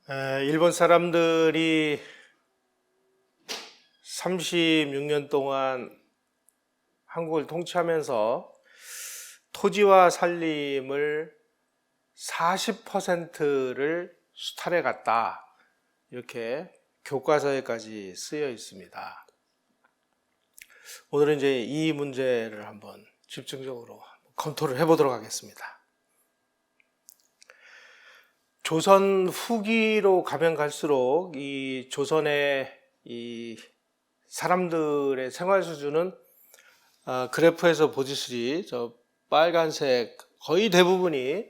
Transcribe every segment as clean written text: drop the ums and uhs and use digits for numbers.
일본 사람들이 36년 동안 한국을 통치하면서 토지와 산림을 40%를 수탈해 갔다. 이렇게 교과서에까지 쓰여 있습니다. 오늘은 이제 이 문제를 한번 집중적으로 검토를 해보도록 하겠습니다. 조선 후기로 가면 갈수록 이 조선의 이 사람들의 생활 수준은 그래프에서 보시듯이 저 빨간색 거의 대부분이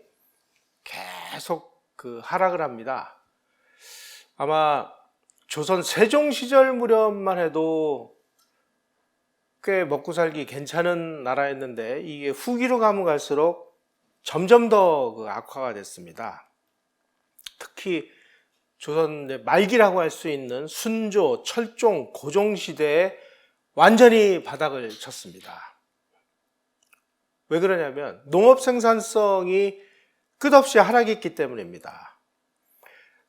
계속 하락을 합니다. 아마 조선 세종 시절 무렵만 해도 꽤 먹고 살기 괜찮은 나라였는데 이게 후기로 가면 갈수록 점점 더 악화가 됐습니다. 특히 조선 말기라고 할 수 있는 순조, 철종, 고종 시대에 완전히 바닥을 쳤습니다. 왜 그러냐면 농업 생산성이 끝없이 하락했기 때문입니다.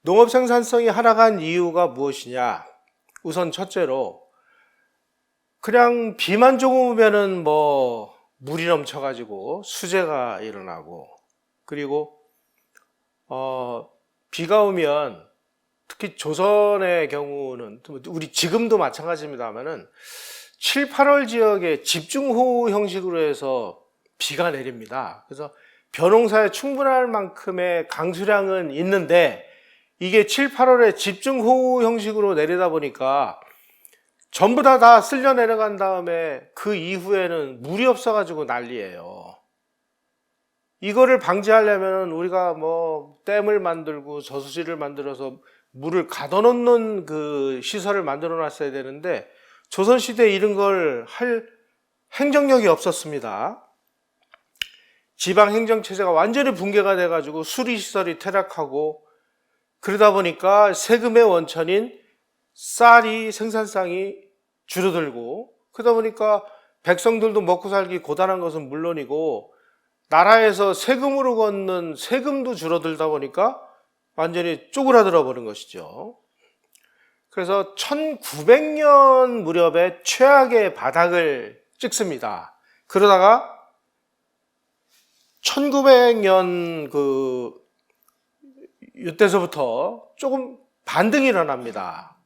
농업 생산성이 하락한 이유가 무엇이냐? 우선 첫째로 그냥 비만 조금 오면은 물이 넘쳐가지고 수재가 일어나고, 그리고 비가 오면 특히 조선의 경우는 우리 지금도 마찬가지입니다만은 7, 8월 지역에 집중호우 형식으로 해서 비가 내립니다. 그래서 벼농사에 충분할 만큼의 강수량은 있는데 이게 7, 8월에 집중호우 형식으로 내리다 보니까 전부 다 쓸려 내려간 다음에 그 이후에는 물이 없어가지고 난리예요. 이거를 방지하려면 우리가 댐을 만들고 저수지를 만들어서 물을 가둬놓는 그 시설을 만들어 놨어야 되는데 조선시대에 이런 걸 할 행정력이 없었습니다. 지방행정체제가 완전히 붕괴가 돼가지고 수리시설이 퇴락하고, 그러다 보니까 세금의 원천인 쌀이 생산성이 줄어들고, 그러다 보니까 백성들도 먹고 살기 고단한 것은 물론이고 나라에서 세금으로 걷는 세금도 줄어들다 보니까 완전히 쪼그라들어 버린 것이죠. 그래서 1900년 무렵에 최악의 바닥을 찍습니다. 그러다가 1900년 이때서부터 조금 반등이 일어납니다.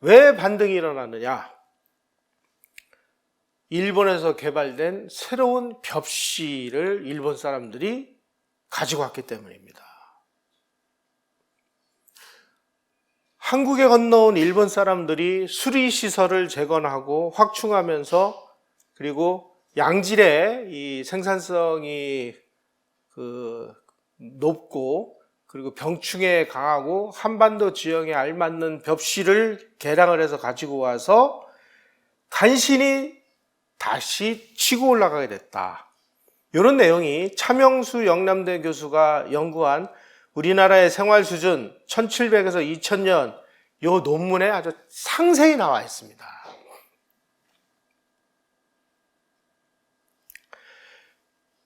왜 반등이 일어났느냐? 일본에서 개발된 새로운 벽시를 일본 사람들이 가지고 왔기 때문입니다. 한국에 건너온 일본 사람들이 수리시설을 재건하고 확충하면서, 그리고 양질의 이 생산성이 높고, 그리고 병충해에 강하고 한반도 지형에 알맞는 벽시를 개량을 해서 가지고 와서 간신히 다시 치고 올라가게 됐다. 이런 내용이 차명수 영남대 교수가 연구한 우리나라의 생활 수준 1700에서 2000년 이 논문에 아주 상세히 나와 있습니다.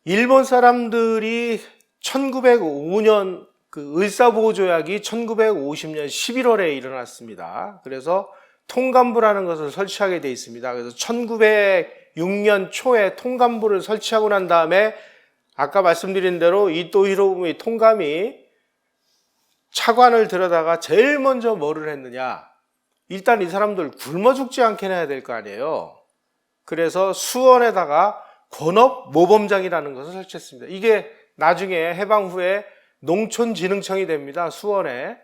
일본 사람들이 1905년 을사보호조약이 1950년 11월에 일어났습니다. 그래서 통감부라는 것을 설치하게 되어 있습니다. 그래서 1906년 초에 통감부를 설치하고 난 다음에 아까 말씀드린 대로 이토 히로부미 통감이 차관을 들여다가 제일 먼저 뭐를 했느냐? 일단 이 사람들 굶어 죽지 않게 해야 될 거 아니에요. 그래서 수원에다가 권업 모범장이라는 것을 설치했습니다. 이게 나중에 해방 후에 농촌진흥청이 됩니다. 수원에.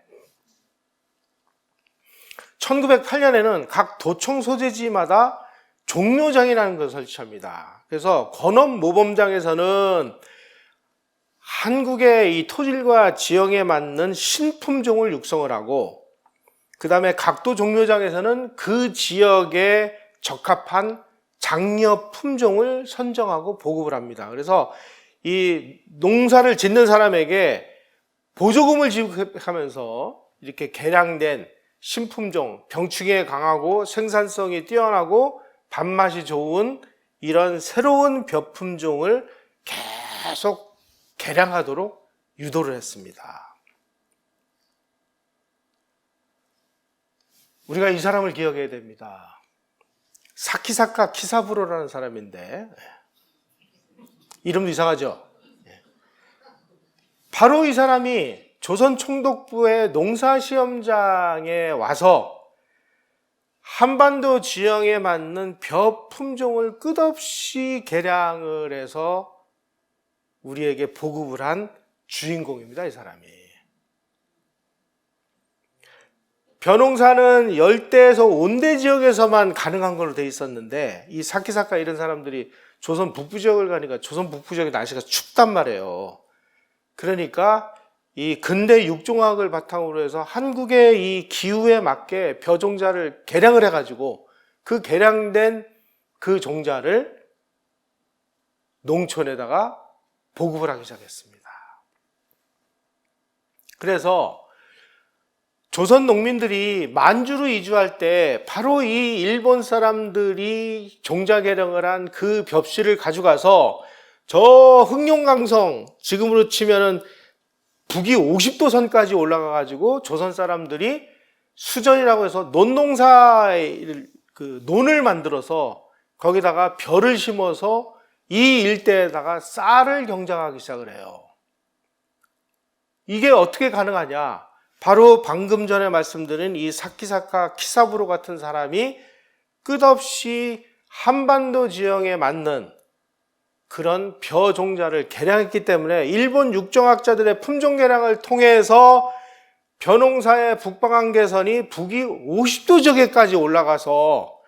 1908년에는 각 도청 소재지마다 종묘장이라는 것을 설치합니다. 그래서 권업 모범장에서는 한국의 이 토질과 지형에 맞는 신품종을 육성을 하고, 그 다음에 각도 종묘장에서는 그 지역에 적합한 장려 품종을 선정하고 보급을 합니다. 그래서 이 농사를 짓는 사람에게 보조금을 지급하면서 이렇게 개량된 신품종, 병충해에 강하고 생산성이 뛰어나고 밥맛이 좋은 이런 새로운 벼품종을 계속 개량하도록 유도를 했습니다. 우리가 이 사람을 기억해야 됩니다. 사키사카 키사부로라는 사람인데, 이름도 이상하죠? 바로 이 사람이 조선 총독부의 농사시험장에 와서 한반도 지형에 맞는 벼 품종을 끝없이 개량을 해서 우리에게 보급을 한 주인공입니다, 이 사람이. 벼농사는 열대에서 온대 지역에서만 가능한 걸로 돼 있었는데, 이 사키사카 이런 사람들이 조선 북부 지역을 가니까 조선 북부 지역의 날씨가 춥단 말이에요. 그러니까 이 근대 육종학을 바탕으로 해서 한국의 이 기후에 맞게 벼 종자를 개량을 해가지고 그 개량된 그 종자를 농촌에다가 보급을 하기 시작했습니다. 그래서 조선 농민들이 만주로 이주할 때 바로 이 일본 사람들이 종자 개량을 한 그 벽실을 가져가서 저 흑룡강성, 지금으로 치면은 북위 50도 선까지 올라가 가지고 조선 사람들이 수전이라고 해서 논농사의 그 논을 만들어서 거기다가 벼를 심어서 이 일대에다가 쌀을 경작하기 시작을 해요. 이게 어떻게 가능하냐? 바로 방금 전에 말씀드린 이 사키사카 키사부로 같은 사람이 끝없이 한반도 지형에 맞는 그런 벼 종자를 개량했기 때문에 일본 육종학자들의 품종 개량을 통해서 벼농사의 북방한 개선이 북위 50도 지역에까지 올라가서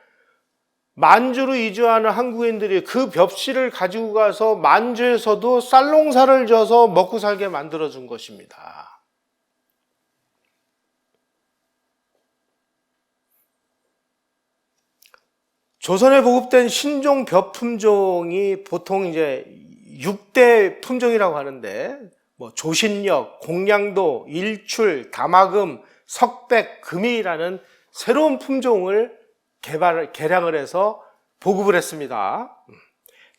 만주로 이주하는 한국인들이 그 벽실을 가지고 가서 만주에서도 쌀농사를 져서 먹고 살게 만들어준 것입니다. 조선에 보급된 신종 벼 품종이 보통 이제 6대 품종이라고 하는데, 뭐 조신력, 공량도, 일출, 다마금, 석백, 금이라는 새로운 품종을 개량을 해서 보급을 했습니다.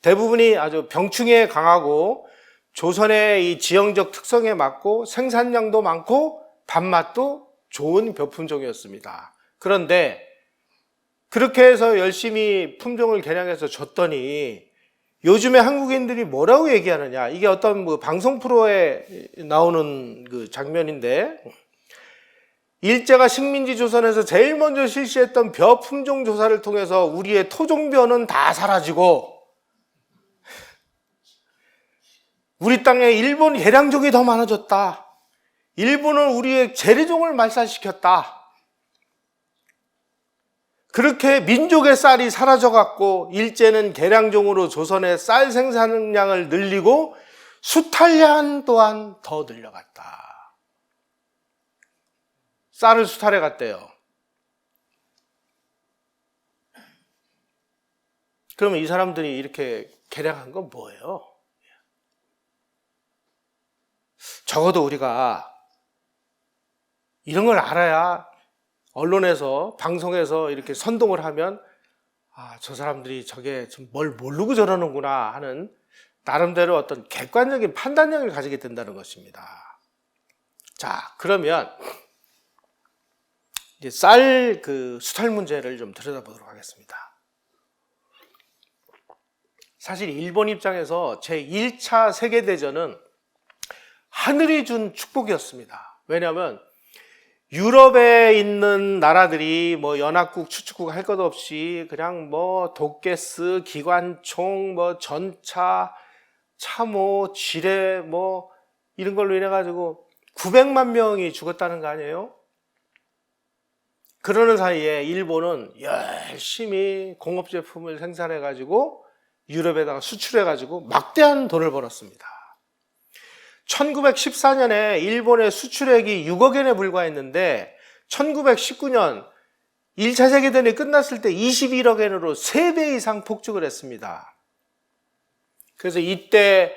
대부분이 아주 병충해에 강하고 조선의 이 지형적 특성에 맞고 생산량도 많고 단맛도 좋은 벼 품종이었습니다. 그런데 그렇게 해서 열심히 품종을 개량해서 줬더니 요즘에 한국인들이 뭐라고 얘기하느냐, 이게 어떤 뭐 방송 프로에 나오는 그 장면인데, 일제가 식민지 조선에서 제일 먼저 실시했던 벼 품종 조사를 통해서 우리의 토종벼는 다 사라지고 우리 땅에 일본 개량종이 더 많아졌다. 일본은 우리의 재래종을 말살시켰다. 그렇게 민족의 쌀이 사라져갖고 일제는 개량종으로 조선의 쌀 생산량을 늘리고 수탈량 또한 더 늘려갔다. 쌀을 수탈해 갔대요. 그러면 이 사람들이 이렇게 개량한 건 뭐예요? 적어도 우리가 이런 걸 알아야 언론에서, 방송에서 이렇게 선동을 하면, 아, 저 사람들이 저게 좀 뭘 모르고 저러는구나 하는 나름대로 어떤 객관적인 판단력을 가지게 된다는 것입니다. 자, 그러면 이제 쌀 그 수탈 문제를 좀 들여다보도록 하겠습니다. 사실 일본 입장에서 제1차 세계대전은 하늘이 준 축복이었습니다. 왜냐하면 유럽에 있는 나라들이 뭐 연합국, 추축국 할 것 없이 그냥 뭐 독게스, 기관총, 뭐 전차, 참호, 지뢰 뭐 이런 걸로 인해 가지고 900만 명이 죽었다는 거 아니에요? 그러는 사이에 일본은 열심히 공업 제품을 생산해 가지고 유럽에다가 수출해 가지고 막대한 돈을 벌었습니다. 1914년에 일본의 수출액이 6억 엔에 불과했는데 1919년 1차 세계대전이 끝났을 때 21억 엔으로 3배 이상 폭증을 했습니다. 그래서 이때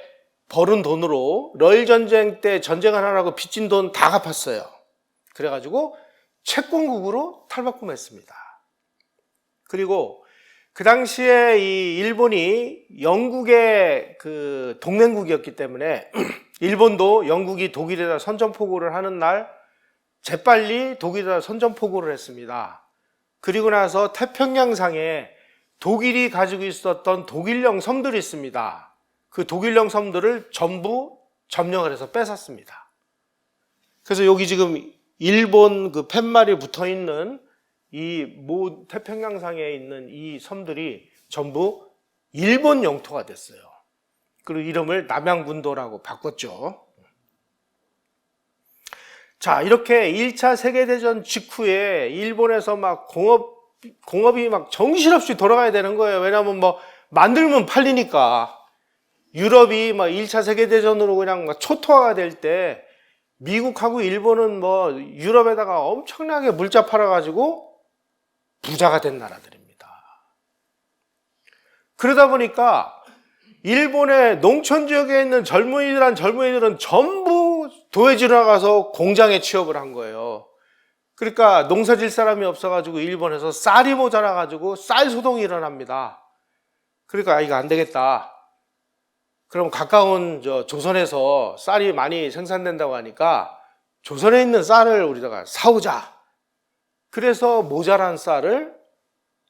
벌은 돈으로 러일전쟁 때 전쟁을 하라고 빚진 돈 다 갚았어요. 그래가지고 채권국으로 탈바꿈했습니다. 그리고 그 당시에 이 일본이 영국의 그 동맹국이었기 때문에 일본도 영국이 독일에다 선전포고를 하는 날 재빨리 독일에다 선전포고를 했습니다. 그리고 나서 태평양상에 독일이 가지고 있었던 독일령 섬들이 있습니다. 그 독일령 섬들을 전부 점령을 해서 뺏었습니다. 그래서 여기 지금 일본 그 팻말이 붙어 있는 이 태평양상에 있는 이 섬들이 전부 일본 영토가 됐어요. 그리고 이름을 남양분도라고 바꿨죠. 자, 이렇게 1차 세계대전 직후에 일본에서 막 공업이 막 정신없이 돌아가야 되는 거예요. 왜냐하면 뭐 만들면 팔리니까. 유럽이 막 1차 세계대전으로 그냥 막 초토화가 될 때 미국하고 일본은 뭐 유럽에다가 엄청나게 물자 팔아가지고 부자가 된 나라들입니다. 그러다 보니까 일본의 농촌 지역에 있는 젊은이들은 전부 도해지로 나가서 공장에 취업을 한 거예요. 그러니까 농사 질 사람이 없어가지고 일본에서 쌀이 모자라가지고 쌀 소동이 일어납니다. 그러니까 이거 안 되겠다. 그럼 가까운 조선에서 쌀이 많이 생산된다고 하니까 조선에 있는 쌀을 우리가 사오자. 그래서 모자란 쌀을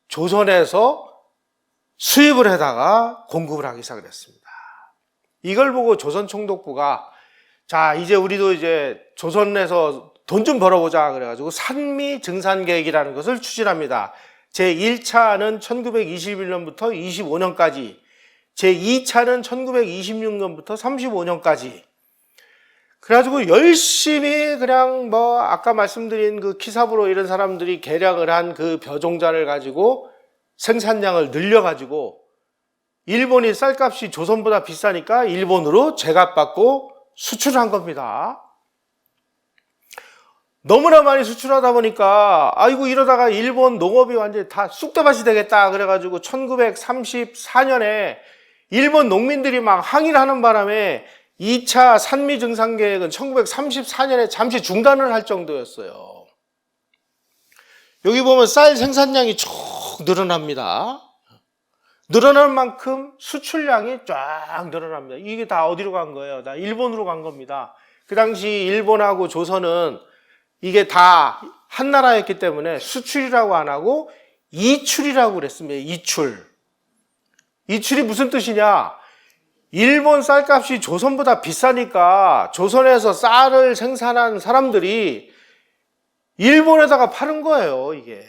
조선에서 수입을 해다가 공급을 하기 시작을 했습니다. 이걸 보고 조선총독부가 자, 이제 우리도 이제 조선에서 돈 좀 벌어보자 그래가지고 산미증산계획이라는 것을 추진합니다. 제1차는 1921년부터 25년까지, 제2차는 1926년부터 35년까지. 그래가지고 열심히 그냥 뭐 아까 말씀드린 그 키사부로 이런 사람들이 계략을 한 그 벼종자를 가지고 생산량을 늘려가지고 일본이 쌀값이 조선보다 비싸니까 일본으로 제값받고 수출한 겁니다. 너무나 많이 수출하다 보니까 아이고 이러다가 일본 농업이 완전히 다 쑥대밭이 되겠다 그래가지고 1934년에 일본 농민들이 막 항의를 하는 바람에 2차 산미증산계획은 1934년에 잠시 중단을 할 정도였어요. 여기 보면 쌀 생산량이 쭉 늘어납니다. 늘어날 만큼 수출량이 쫙 늘어납니다. 이게 다 어디로 간 거예요? 다 일본으로 간 겁니다. 그 당시 일본하고 조선은 이게 다 한 나라였기 때문에 수출이라고 안 하고 이출이라고 그랬습니다. 이출. 이출이 무슨 뜻이냐? 일본 쌀값이 조선보다 비싸니까 조선에서 쌀을 생산한 사람들이 일본에다가 파는 거예요, 이게.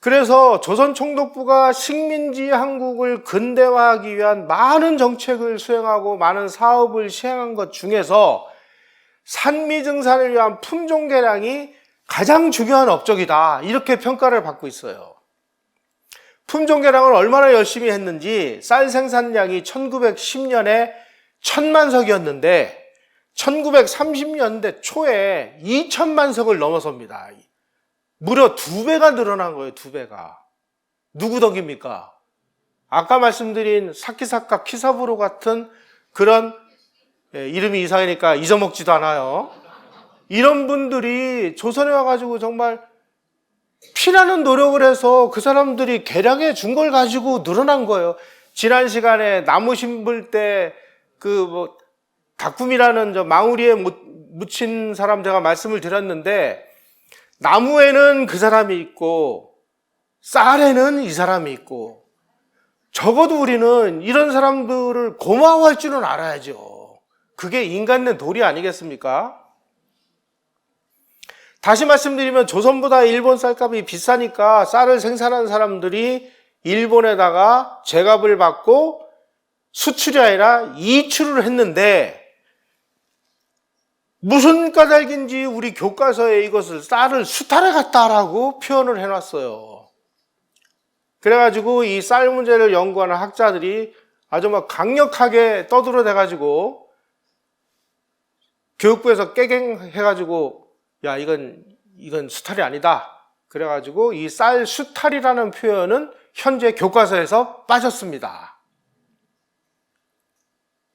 그래서 조선총독부가 식민지 한국을 근대화하기 위한 많은 정책을 수행하고 많은 사업을 시행한 것 중에서 산미증산을 위한 품종 개량이 가장 중요한 업적이다. 이렇게 평가를 받고 있어요. 품종 개량을 얼마나 열심히 했는지 쌀 생산량이 1910년에 1000만 석이었는데 1930년대 초에 2000만 석을 넘어섭니다. 무려 2배가 늘어난 거예요. 2배가. 누구 덕입니까? 아까 말씀드린 사키사카 키사부로 같은 그런 이름이 이상하니까 잊어먹지도 않아요. 이런 분들이 조선에 와가지고 정말 피나는 노력을 해서 그 사람들이 개량해 준 걸 가지고 늘어난 거예요. 지난 시간에 나무 심을 때 가꾸미라는 망우리에 묻힌 사람 제가 말씀을 드렸는데 나무에는 그 사람이 있고 쌀에는 이 사람이 있고 적어도 우리는 이런 사람들을 고마워할 줄은 알아야죠. 그게 인간의 도리 아니겠습니까? 다시 말씀드리면 조선보다 일본 쌀값이 비싸니까 쌀을 생산하는 사람들이 일본에다가 제값을 받고 수출이 아니라 이출을 했는데 무슨 까닭인지 우리 교과서에 이것을 쌀을 수탈해 갔다라고 표현을 해놨어요. 그래가지고 이 쌀 문제를 연구하는 학자들이 아주 막 강력하게 떠들어대가지고 교육부에서 깨갱해가지고 야 이건 수탈이 아니다. 그래가지고 이 쌀 수탈이라는 표현은 현재 교과서에서 빠졌습니다.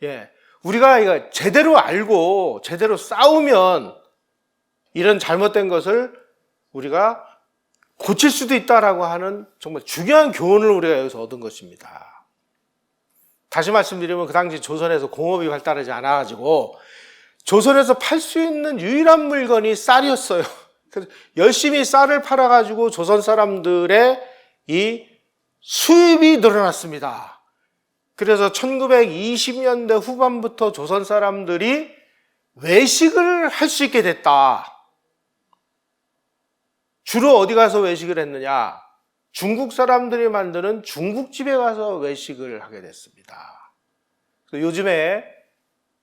예, 우리가 이거 제대로 알고 제대로 싸우면 이런 잘못된 것을 우리가 고칠 수도 있다라고 하는 정말 중요한 교훈을 우리가 여기서 얻은 것입니다. 다시 말씀드리면 그 당시 조선에서 공업이 발달하지 않아가지고 조선에서 팔 수 있는 유일한 물건이 쌀이었어요. 그래서 열심히 쌀을 팔아가지고 조선 사람들의 이 수입이 늘어났습니다. 그래서 1920년대 후반부터 조선 사람들이 외식을 할 수 있게 됐다. 주로 어디 가서 외식을 했느냐? 중국 사람들이 만드는 중국집에 가서 외식을 하게 됐습니다. 요즘에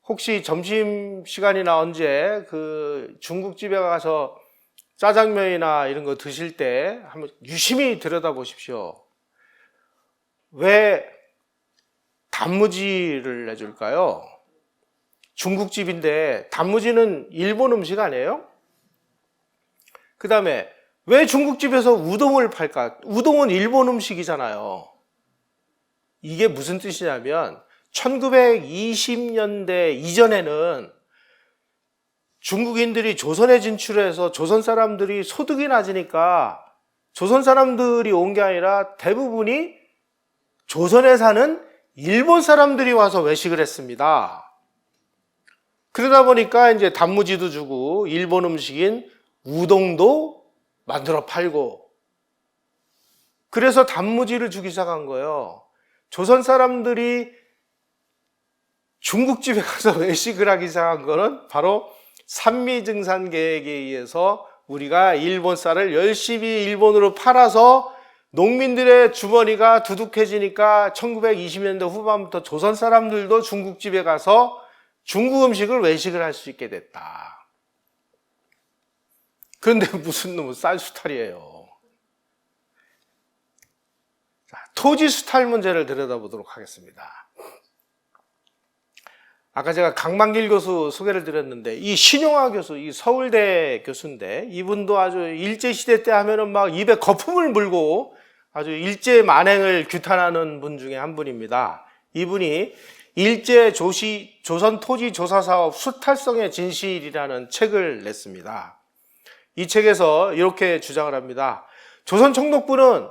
혹시 점심시간이나 언제 그 중국집에 가서 짜장면이나 이런 거 드실 때 한번 유심히 들여다보십시오. 왜 단무지를 내줄까요? 중국집인데 단무지는 일본 음식 아니에요? 그 다음에 왜 중국집에서 우동을 팔까? 우동은 일본 음식이잖아요. 이게 무슨 뜻이냐면 1920년대 이전에는 중국인들이 조선에 진출해서 조선 사람들이 소득이 낮으니까 조선 사람들이 온 게 아니라 대부분이 조선에 사는 일본 사람들이 와서 외식을 했습니다. 그러다 보니까 이제 단무지도 주고 일본 음식인 우동도 만들어 팔고, 그래서 단무지를 주기 시작한 거예요. 조선 사람들이 중국집에 가서 외식을 하기 시작한 거는 바로 산미증산 계획에 의해서 우리가 일본 쌀을 열심히 일본으로 팔아서 농민들의 주머니가 두둑해지니까 1920년대 후반부터 조선 사람들도 중국집에 가서 중국 음식을 외식을 할 수 있게 됐다. 그런데 무슨 놈의 쌀 수탈이에요. 자, 토지 수탈 문제를 들여다보도록 하겠습니다. 아까 제가 강만길 교수 소개를 드렸는데, 이 신용화 교수, 이 서울대 교수인데, 이분도 아주 일제시대 때 하면은 막 입에 거품을 물고 아주 일제 만행을 규탄하는 분 중에 한 분입니다. 이분이 일제 조선 토지 조사 사업 수탈성의 진실이라는 책을 냈습니다. 이 책에서 이렇게 주장을 합니다. 조선 총독부는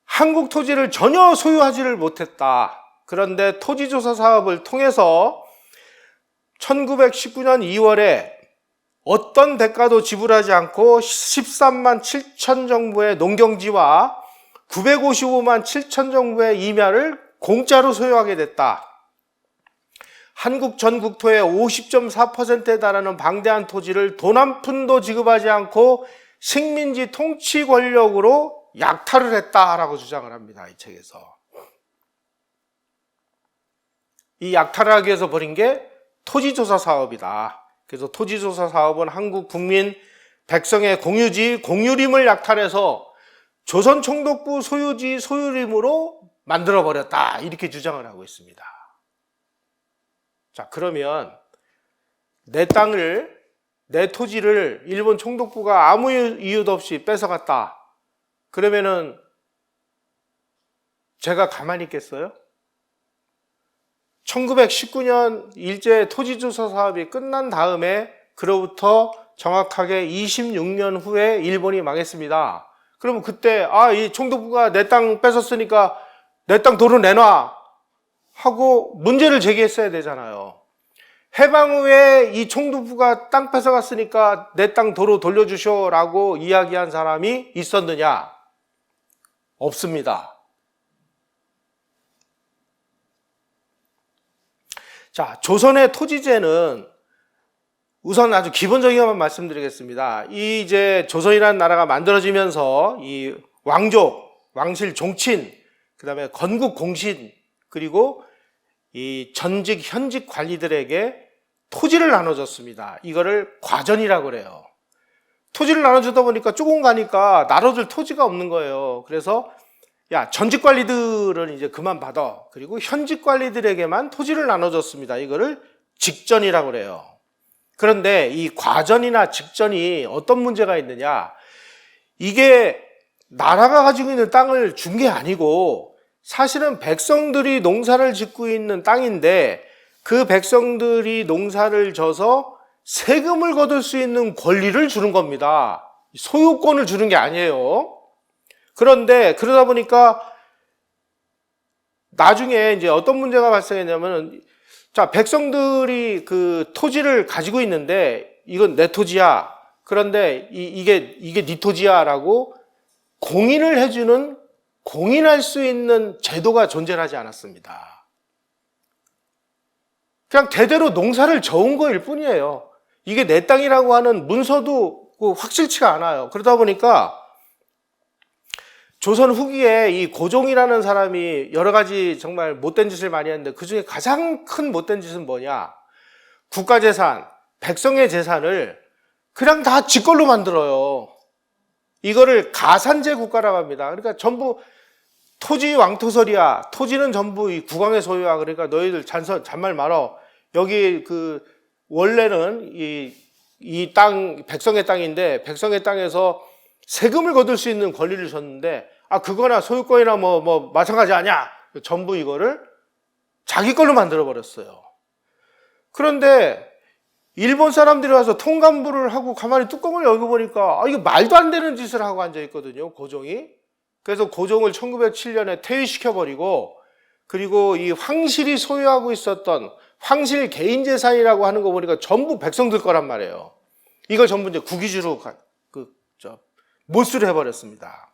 한국 토지를 전혀 소유하지를 못했다. 그런데 토지조사 사업을 통해서 1919년 2월에 어떤 대가도 지불하지 않고 13만 7천 정부의 농경지와 955만 7천 정부의 임야를 공짜로 소유하게 됐다. 한국 전 국토의 50.4%에 달하는 방대한 토지를 돈 한 푼도 지급하지 않고 식민지 통치 권력으로 약탈을 했다라고 주장을 합니다. 이 책에서. 이 약탈을 하기 위해서 벌인 게 토지조사 사업이다. 그래서 토지조사 사업은 한국 국민 백성의 공유지, 공유림을 약탈해서 조선 총독부 소유지, 소유림으로 만들어버렸다. 이렇게 주장을 하고 있습니다. 자, 그러면 내 땅을, 내 토지를 일본 총독부가 아무 이유도 없이 뺏어갔다. 그러면은 제가 가만히 있겠어요? 1919년 일제 토지조사 사업이 끝난 다음에 그로부터 정확하게 26년 후에 일본이 망했습니다. 그러면 그때 이 총독부가 내 땅 뺏었으니까 내 땅 도로 내놔 하고 문제를 제기했어야 되잖아요. 해방 후에 이 총독부가 땅 뺏어갔으니까 내 땅 도로 돌려주쇼라고 이야기한 사람이 있었느냐? 없습니다. 자, 조선의 토지제는 우선 아주 기본적인 것만 말씀드리겠습니다. 이 이제 조선이라는 나라가 만들어지면서 이 왕족, 왕실 종친, 그 다음에 건국 공신, 그리고 이 전직, 현직 관리들에게 토지를 나눠줬습니다. 이거를 과전이라고 그래요. 토지를 나눠주다 보니까 조금 가니까 나눠줄 토지가 없는 거예요. 그래서 야, 전직 관리들은 이제 그만 받아. 그리고 현직 관리들에게만 토지를 나눠줬습니다. 이거를 직전이라고 그래요. 그런데 이 과전이나 직전이 어떤 문제가 있느냐? 이게 나라가 가지고 있는 땅을 준 게 아니고 사실은 백성들이 농사를 짓고 있는 땅인데 그 백성들이 농사를 져서 세금을 거둘 수 있는 권리를 주는 겁니다. 소유권을 주는 게 아니에요. 그런데 그러다 보니까 나중에 이제 어떤 문제가 발생했냐면, 자, 백성들이 그 토지를 가지고 있는데 이건 내 토지야. 그런데 이게 네 토지야라고 공인을 해주는, 공인할 수 있는 제도가 존재하지 않았습니다. 그냥 대대로 농사를 저은 거일 뿐이에요. 이게 내 땅이라고 하는 문서도 확실치가 않아요. 그러다 보니까 조선 후기에 이 고종이라는 사람이 여러 가지 정말 못된 짓을 많이 했는데 그 중에 가장 큰 못된 짓은 뭐냐? 국가재산, 백성의 재산을 그냥 다 지 걸로 만들어요. 이거를 가산제 국가라고 합니다. 그러니까 전부 토지 왕토설이야. 토지는 전부 이 국왕의 소유야. 그러니까 너희들 잔말 말어. 여기 원래는 이 땅, 백성의 땅인데 백성의 땅에서 세금을 거둘 수 있는 권리를 줬는데 그거나 소유권이나 뭐 마찬가지 아니야. 전부 이거를 자기 걸로 만들어 버렸어요. 그런데 일본 사람들이 와서 통감부를 하고 가만히 뚜껑을 열어보니까 이게 말도 안 되는 짓을 하고 앉아 있거든요, 고종이. 그래서 고종을 1907년에 퇴위시켜버리고, 그리고 이 황실이 소유하고 있었던 황실 개인재산이라고 하는 거 보니까 전부 백성들 거란 말이에요. 이걸 전부 이제 국유지로 몰수를 해버렸습니다.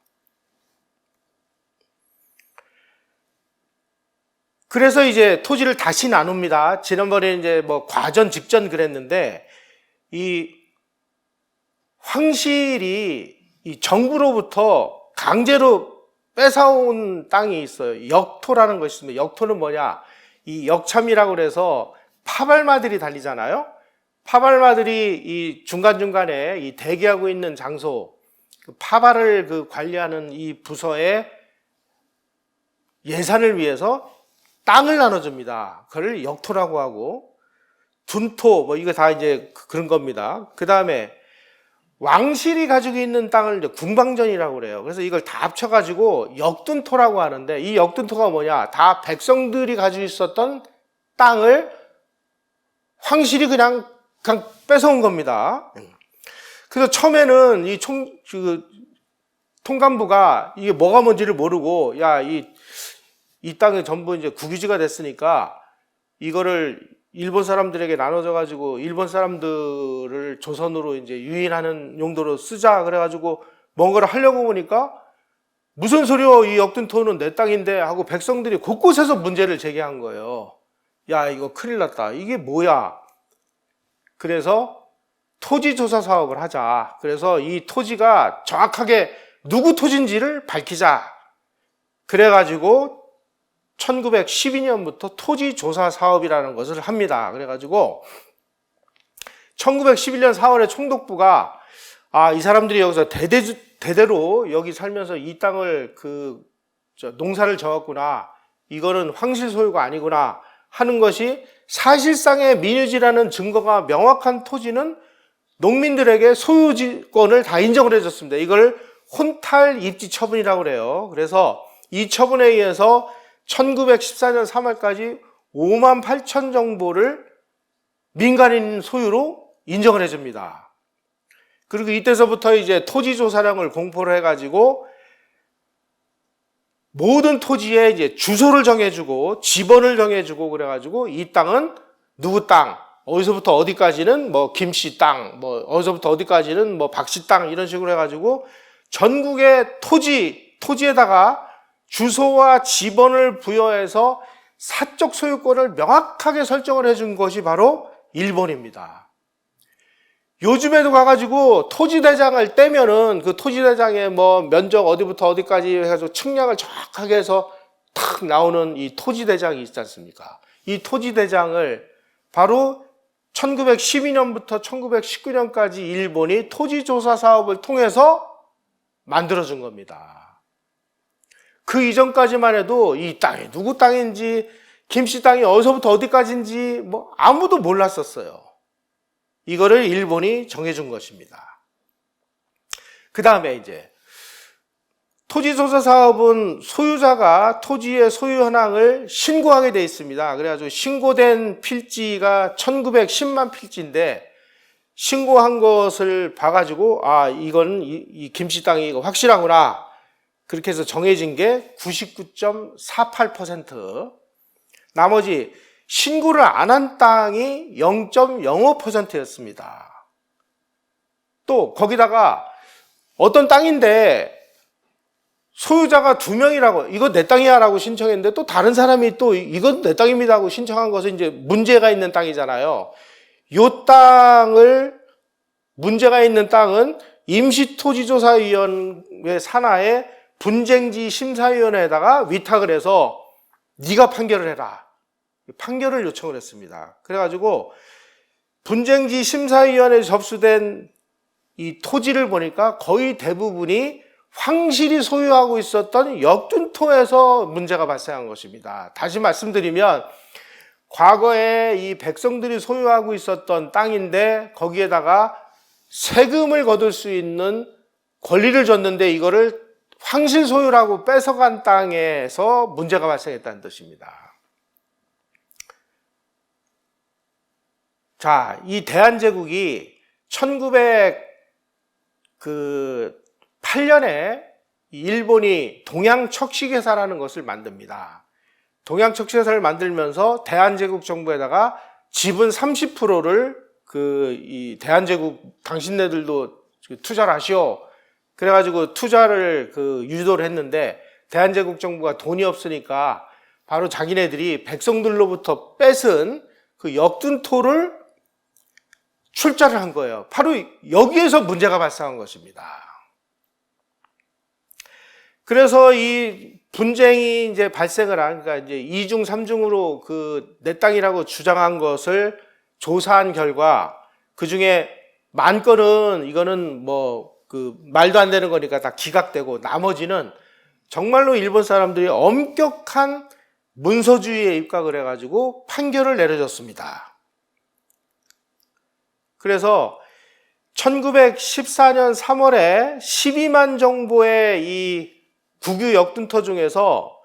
그래서 이제 토지를 다시 나눕니다. 지난번에 이제 과전 직전 그랬는데, 이 황실이 이 정부로부터 강제로 뺏어온 땅이 있어요. 역토라는 것이 있습니다. 역토는 뭐냐? 이 역참이라고 그래서 파발마들이 달리잖아요. 파발마들이 이 중간중간에 이 대기하고 있는 장소, 파발을 관리하는 이 부서의 예산을 위해서 땅을 나눠줍니다. 그걸 역토라고 하고, 둔토, 이거 다 이제 그런 겁니다. 그 다음에 왕실이 가지고 있는 땅을 이제 궁방전이라고 그래요. 그래서 이걸 다 합쳐가지고 역둔토라고 하는데, 이 역둔토가 뭐냐? 다 백성들이 가지고 있었던 땅을 황실이 그냥 뺏어온 겁니다. 그래서 처음에는 이 통감부가 이게 뭐가 뭔지를 모르고, 이 땅이 전부 이제 국유지가 됐으니까 이거를 일본 사람들에게 나눠줘가지고 일본 사람들을 조선으로 이제 유인하는 용도로 쓰자 그래가지고 뭔가를 하려고 보니까 무슨 소리요? 이 역둔토는 내 땅인데 하고 백성들이 곳곳에서 문제를 제기한 거예요. 이거 큰일 났다. 이게 뭐야? 그래서 토지조사 사업을 하자. 그래서 이 토지가 정확하게 누구 토지인지를 밝히자. 그래가지고 1912년부터 토지조사 사업이라는 것을 합니다. 그래가지고 1911년 4월에 총독부가 이 사람들이 여기서 대대로 여기 살면서 이 땅을 농사를 져왔구나. 이거는 황실 소유가 아니구나 하는 것이 사실상의 민유지라는 증거가 명확한 토지는 농민들에게 소유권을 다 인정을 해줬습니다. 이걸 혼탈 입지 처분이라고 그래요. 그래서 이 처분에 의해서 1914년 3월까지 5만 8천 정보를 민간인 소유로 인정을 해줍니다. 그리고 이때서부터 이제 토지조사령을 공포를 해가지고 모든 토지에 이제 주소를 정해주고 지번을 정해주고 그래가지고 이 땅은 누구 땅, 어디서부터 어디까지는 김씨 땅, 어디서부터 어디까지는 박씨 땅 이런 식으로 해가지고 전국의 토지에다가 주소와 지번을 부여해서 사적 소유권을 명확하게 설정을 해준 것이 바로 일본입니다. 요즘에도 가가지고 토지대장을 떼면은 그 토지대장의 면적 어디부터 어디까지 해가지고 측량을 정확하게 해서 탁 나오는 이 토지대장이 있지 않습니까? 이 토지대장을 바로 1912년부터 1919년까지 일본이 토지조사 사업을 통해서 만들어준 겁니다. 그 이전까지만 해도 이 땅이 누구 땅인지, 김씨 땅이 어디서부터 어디까지인지 아무도 몰랐었어요. 이거를 일본이 정해준 것입니다. 그 다음에 이제 토지조사 사업은 소유자가 토지의 소유 현황을 신고하게 돼 있습니다. 그래가지고 신고된 필지가 1910만 필지인데 신고한 것을 봐가지고 이건 이 김씨 땅이 이거 확실하구나. 그렇게 해서 정해진 게 99.48%, 나머지 신고를 안 한 땅이 0.05%였습니다. 또 거기다가 어떤 땅인데 소유자가 2명이라고, 이거 내 땅이야 라고 신청했는데 또 다른 사람이 또 이건 내 땅입니다 하고 신청한 것은 이제 문제가 있는 땅이잖아요. 요 땅을, 문제가 있는 땅은 임시토지조사위원회 산하의 분쟁지 심사위원회에다가 위탁을 해서 네가 판결을 해라. 판결을 요청을 했습니다. 그래가지고 분쟁지 심사위원회에 접수된 이 토지를 보니까 거의 대부분이 황실이 소유하고 있었던 역둔토에서 문제가 발생한 것입니다. 다시 말씀드리면 과거에 이 백성들이 소유하고 있었던 땅인데 거기에다가 세금을 거둘 수 있는 권리를 줬는데 이거를 황실 소유라고 뺏어간 땅에서 문제가 발생했다는 뜻입니다. 자, 이 대한제국이 1908년에 일본이 동양척식회사라는 것을 만듭니다. 동양척식회사를 만들면서 대한제국 정부에다가 지분 30%를 이 대한제국 당신네들도 투자를 하시오. 그래가지고 투자를 유도를 했는데 대한제국 정부가 돈이 없으니까 바로 자기네들이 백성들로부터 뺏은 그 역둔토를 출자를 한 거예요. 바로 여기에서 문제가 발생한 것입니다. 그래서 이 분쟁이 이제 발생을 한, 그러니까 이제 2중, 3중으로 내 땅이라고 주장한 것을 조사한 결과 그 중에 만 건은 이거는 말도 안 되는 거니까 다 기각되고 나머지는 정말로 일본 사람들이 엄격한 문서주의에 입각을 해가지고 판결을 내려줬습니다. 그래서 1914년 3월에 12만 정도의 이 국유 역둔토 중에서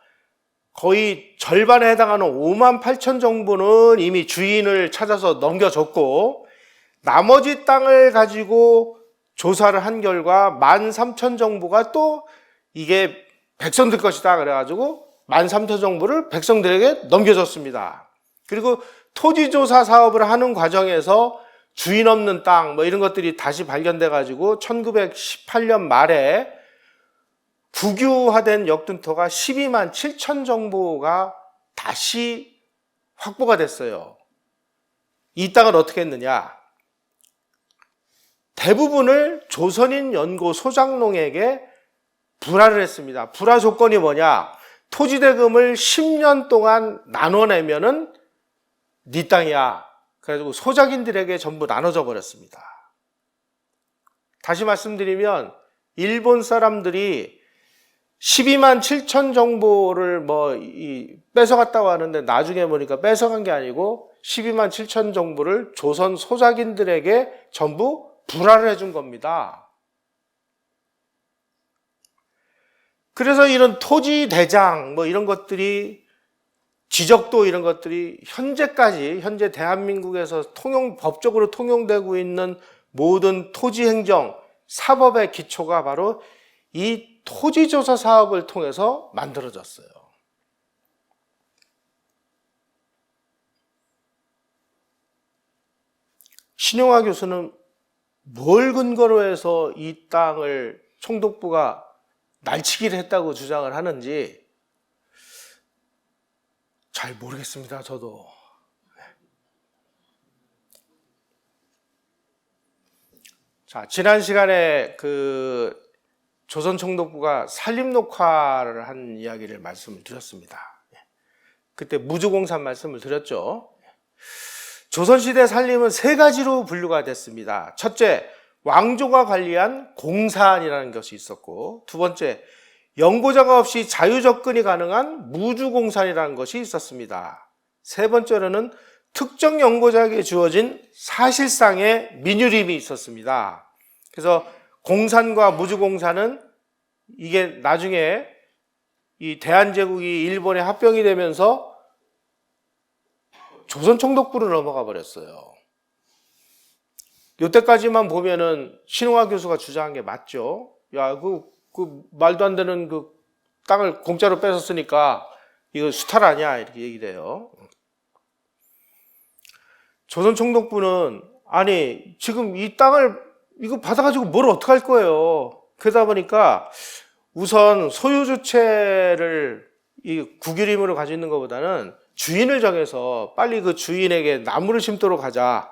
거의 절반에 해당하는 5만 8천 정도는 이미 주인을 찾아서 넘겨줬고 나머지 땅을 가지고 조사를 한 결과 13,000 정도가 또 이게 백성들 것이다 그래가지고 13,000 정도를 백성들에게 넘겨줬습니다. 그리고 토지조사 사업을 하는 과정에서 주인 없는 땅 이런 것들이 다시 발견돼 가지고 1918년 말에 국유화된 역둔토가 12만 7천 정도가 다시 확보가 됐어요. 이 땅을 어떻게 했느냐? 대부분을 조선인 연고 소장농에게 불화를 했습니다. 불화 조건이 뭐냐? 토지대금을 10년 동안 나눠내면은 네 땅이야. 그래가지고 소작인들에게 전부 나눠져 버렸습니다. 다시 말씀드리면 일본 사람들이 12만 7천 정보를 뺏어갔다고 하는데 나중에 보니까 뺏어간 게 아니고 12만 7천 정보를 조선 소작인들에게 전부 불화를 해준 겁니다. 그래서 이런 토지 대장 이런 것들이 지적도 이런 것들이 현재 대한민국에서 법적으로 통용되고 있는 모든 토지 행정 사법의 기초가 바로 이 토지조사 사업을 통해서 만들어졌어요. 신용화 교수는 뭘 근거로 해서 이 땅을 총독부가 날치기를 했다고 주장을 하는지 잘 모르겠습니다. 저도. 자, 지난 시간에 조선 총독부가 산림 녹화를 한 이야기를 말씀을 드렸습니다. 그때 무주공산 말씀을 드렸죠. 조선시대 산림은 3가지로 분류가 됐습니다. 첫째, 왕조가 관리한 공산이라는 것이 있었고, 두 번째, 연고자가 없이 자유접근이 가능한 무주공산이라는 것이 있었습니다. 세 번째로는 특정 연고자에게 주어진 사실상의 민유림이 있었습니다. 그래서 공산과 무주공산은 이게 나중에 이 대한제국이 일본에 합병이 되면서 조선 총독부로 넘어가 버렸어요. 이때까지만 보면은 신용화 교수가 주장한 게 맞죠. 야, 말도 안 되는 땅을 공짜로 뺏었으니까 이거 수탈 아니야 이렇게 얘기를 해요. 조선 총독부는 아니 지금 이 땅을 이거 받아가지고 뭘 어떡할 거예요. 그러다 보니까 우선 소유 주체를 이 국유림으로 가지고 있는 것보다는 주인을 정해서 빨리 그 주인에게 나무를 심도록 하자.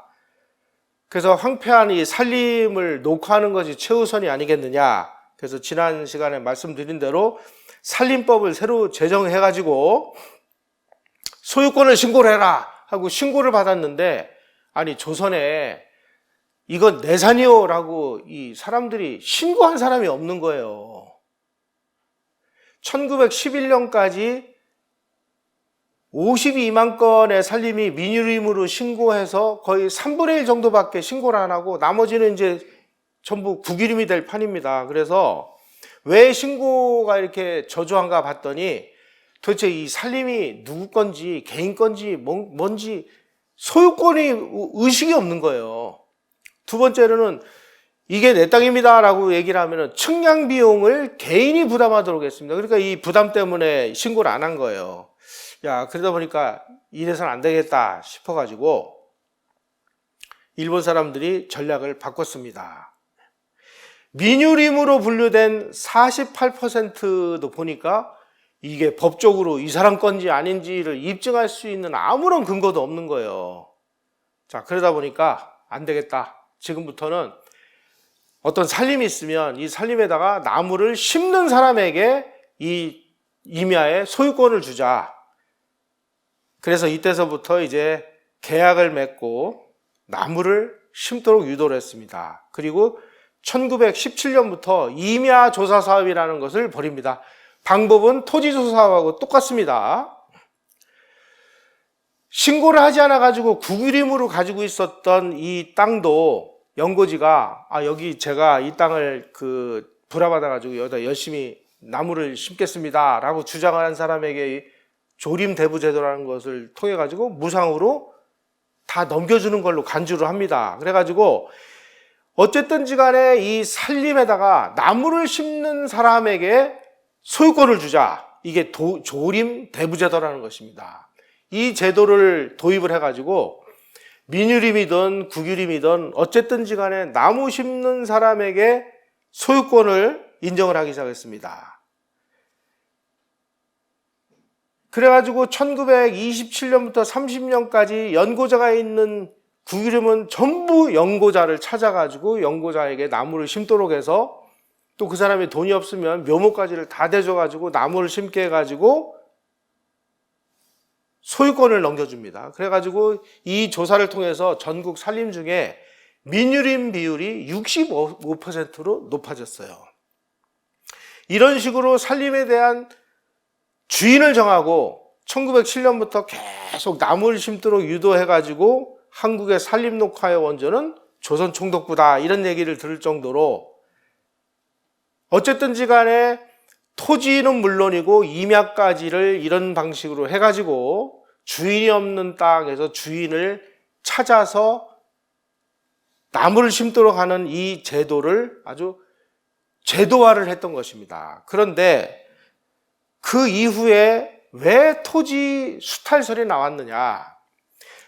그래서 황폐한 이 살림을 녹화하는 것이 최우선이 아니겠느냐. 그래서 지난 시간에 말씀드린 대로 살림법을 새로 제정해가지고 소유권을 신고를 해라 하고 신고를 받았는데, 아니 조선에 이건 내 산이요 라고 이 사람들이 신고한 사람이 없는 거예요. 1911년까지 52만 건의 살림이 민유림으로 신고해서 거의 3분의 1 정도밖에 신고를 안 하고 나머지는 이제 전부 국유림이 될 판입니다. 그래서 왜 신고가 이렇게 저조한가 봤더니 도대체 이 살림이 누구 건지 개인 건지 뭔지 소유권이 의식이 없는 거예요. 두 번째로는 이게 내 땅입니다 라고 얘기를 하면 측량 비용을 개인이 부담하도록 했습니다. 그러니까 이 부담 때문에 신고를 안 한 거예요. 야, 그러다 보니까 이래서는 안 되겠다 싶어가지고 일본 사람들이 전략을 바꿨습니다. 민유림으로 분류된 48%도 보니까 이게 법적으로 이 사람 건지 아닌지를 입증할 수 있는 아무런 근거도 없는 거예요. 자, 그러다 보니까 안 되겠다. 지금부터는 어떤 살림이 있으면 이 살림에다가 나무를 심는 사람에게 이 임야의 소유권을 주자. 그래서 이때서부터 이제 계약을 맺고 나무를 심도록 유도를 했습니다. 그리고 1917년부터 임야 조사 사업이라는 것을 벌입니다. 방법은 토지 조사 사업하고 똑같습니다. 신고를 하지 않아 가지고 국유림으로 가지고 있었던 이 땅도 연고지가 여기 제가 이 땅을 불화받아 가지고 여기다 열심히 나무를 심겠습니다 라고 주장을 한 사람에게 조림 대부 제도라는 것을 통해 가지고 무상으로 다 넘겨주는 걸로 간주를 합니다. 그래 가지고 어쨌든지 간에 이 살림에다가 나무를 심는 사람에게 소유권을 주자. 이게 조림 대부 제도라는 것입니다. 이 제도를 도입을 해 가지고 민유림이든 국유림이든 어쨌든지 간에 나무 심는 사람에게 소유권을 인정을 하기 시작했습니다. 그래가지고 1927년부터 30년까지 연고자가 있는 국유림은 전부 연고자를 찾아가지고 연고자에게 나무를 심도록 해서 또 그 사람이 돈이 없으면 묘목가지를 다 대줘가지고 나무를 심게 해가지고 소유권을 넘겨줍니다. 그래가지고 이 조사를 통해서 전국 살림 중에 민유림 비율이 65%로 높아졌어요. 이런 식으로 살림에 대한 주인을 정하고 1907년부터 계속 나무를 심도록 유도해가지고 한국의 산림 녹화의 원조는 조선 총독부다 이런 얘기를 들을 정도로 어쨌든지 간에 토지는 물론이고 임야까지를 이런 방식으로 해가지고 주인이 없는 땅에서 주인을 찾아서 나무를 심도록 하는 이 제도를 아주 제도화를 했던 것입니다. 그런데 그 이후에 왜 토지 수탈설이 나왔느냐?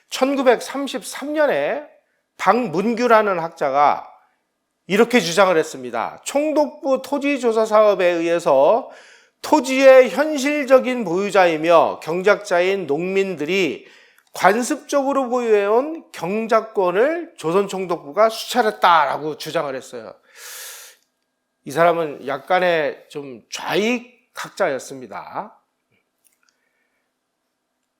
1933년에 박문규라는 학자가 이렇게 주장을 했습니다. 총독부 토지조사 사업에 의해서 토지의 현실적인 보유자이며 경작자인 농민들이 관습적으로 보유해온 경작권을 조선 총독부가 수차렸다라고 주장을 했어요. 이 사람은 약간의 좀 좌익 학자였습니다.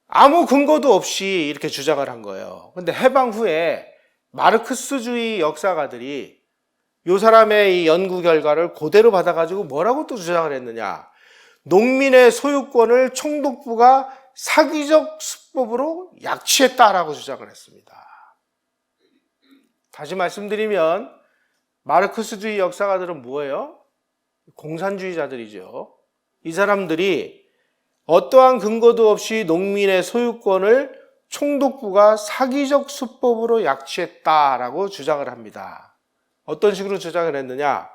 아무 근거도 없이 이렇게 주장을 한 거예요. 근데 해방 후에 마르크스주의 역사가들이 이 사람의 이 연구 결과를 그대로 받아가지고 뭐라고 또 주장을 했느냐. 농민의 소유권을 총독부가 사기적 수법으로 약취했다라고 주장을 했습니다. 다시 말씀드리면 마르크스주의 역사가들은 뭐예요? 공산주의자들이죠. 이 사람들이 어떠한 근거도 없이 농민의 소유권을 총독부가 사기적 수법으로 약취했다라고 주장을 합니다. 어떤 식으로 주장을 했느냐?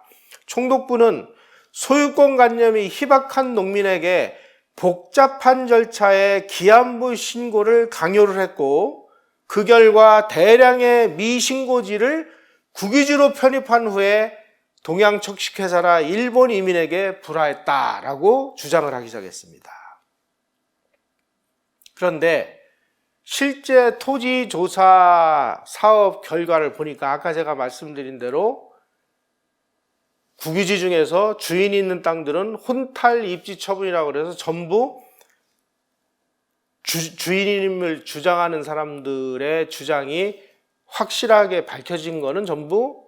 총독부는 소유권관념이 희박한 농민에게 복잡한 절차의 기한부 신고를 강요를 했고 그 결과 대량의 미신고지를 국유지로 편입한 후에 동양 척식회사라 일본 이민에게 불화했다라고 주장을 하기 시작했습니다. 그런데 실제 토지 조사 사업 결과를 보니까 아까 제가 말씀드린 대로 국유지 중에서 주인이 있는 땅들은 혼탈 입지 처분이라고 해서 전부 주인임을 주장하는 사람들의 주장이 확실하게 밝혀진 거는 전부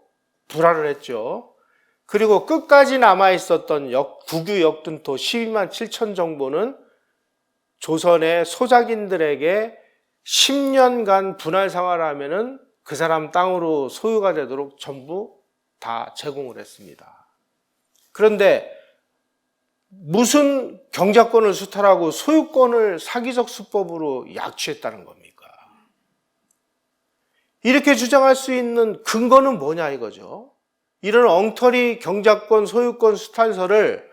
불화를 했죠. 그리고 끝까지 남아있었던 국유 역둔토 12만 7천 정보는 조선의 소작인들에게 10년간 분할 생활하면은 그 사람 땅으로 소유가 되도록 전부 다 제공을 했습니다. 그런데 무슨 경작권을 수탈하고 소유권을 사기적 수법으로 약취했다는 겁니까? 이렇게 주장할 수 있는 근거는 뭐냐 이거죠. 이런 엉터리 경작권, 소유권 수탈서를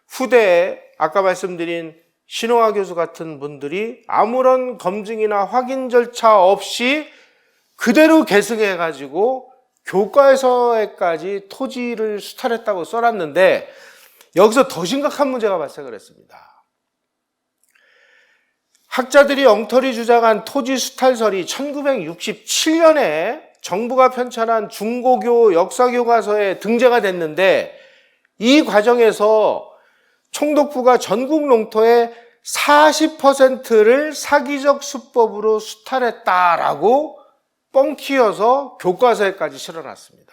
후대에 아까 말씀드린 신홍하 교수 같은 분들이 아무런 검증이나 확인 절차 없이 그대로 계승해가지고 교과서에까지 토지를 수탈했다고 써놨는데 여기서 더 심각한 문제가 발생을 했습니다. 학자들이 엉터리 주장한 토지 수탈설이 1967년에 정부가 편찬한 중고교 역사교과서에 등재가 됐는데 이 과정에서 총독부가 전국 농토의 40%를 사기적 수법으로 수탈했다라고 뻥튀어서 교과서에까지 실어놨습니다.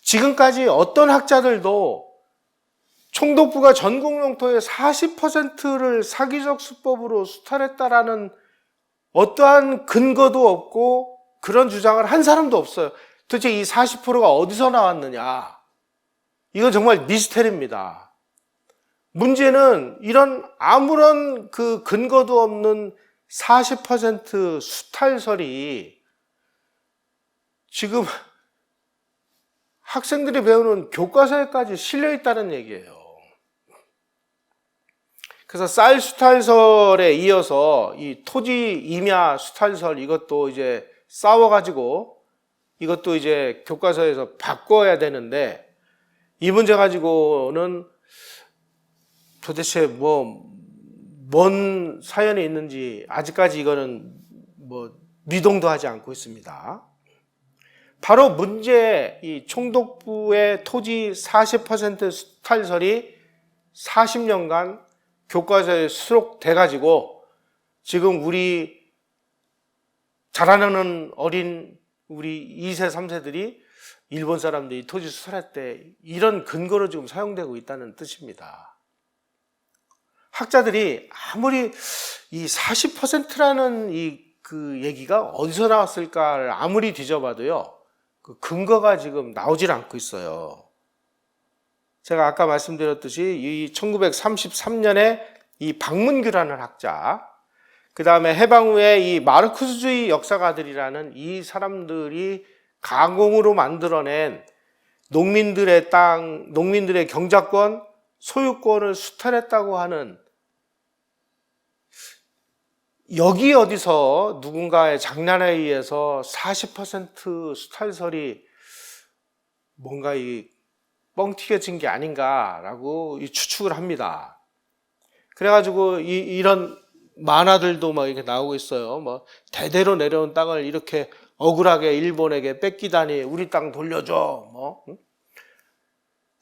지금까지 어떤 학자들도 총독부가 전국 농토의 40%를 사기적 수법으로 수탈했다라는 어떠한 근거도 없고 그런 주장을 한 사람도 없어요. 도대체 이 40%가 어디서 나왔느냐? 이건 정말 미스테리입니다. 문제는 이런 아무런 그 근거도 없는 40% 수탈설이 지금 학생들이 배우는 교과서에까지 실려 있다는 얘기예요. 그래서 쌀 수탈설에 이어서 이 토지 임야 수탈설 이것도 이제 싸워가지고 이것도 이제 교과서에서 바꿔야 되는데 이 문제 가지고는 도대체 뭔 사연이 있는지 아직까지 이거는 미동도 하지 않고 있습니다. 바로 문제 이 총독부의 토지 40% 수탈설이 40년간 교과서에 수록돼 가지고 지금 우리 자라나는 어린 우리 2세, 3세들이 일본 사람들이 토지 수탈했대 이런 근거로 지금 사용되고 있다는 뜻입니다. 학자들이 아무리 이 40%라는 그 얘기가 어디서 나왔을까를 아무리 뒤져봐도요, 그 근거가 지금 나오질 않고 있어요. 제가 아까 말씀드렸듯이 이 1933년에 이 박문규라는 학자, 그 다음에 해방 후에 이 마르크스주의 역사가들이라는 이 사람들이 가공으로 만들어낸 농민들의 땅, 농민들의 경작권, 소유권을 수탈했다고 하는 여기 어디서 누군가의 장난에 의해서 40% 수탈설이 뭔가 이 뻥튀겨진 게 아닌가라고 추측을 합니다. 그래가지고 이런 만화들도 막 이렇게 나오고 있어요. 대대로 내려온 땅을 이렇게 억울하게 일본에게 뺏기다니 우리 땅 돌려줘.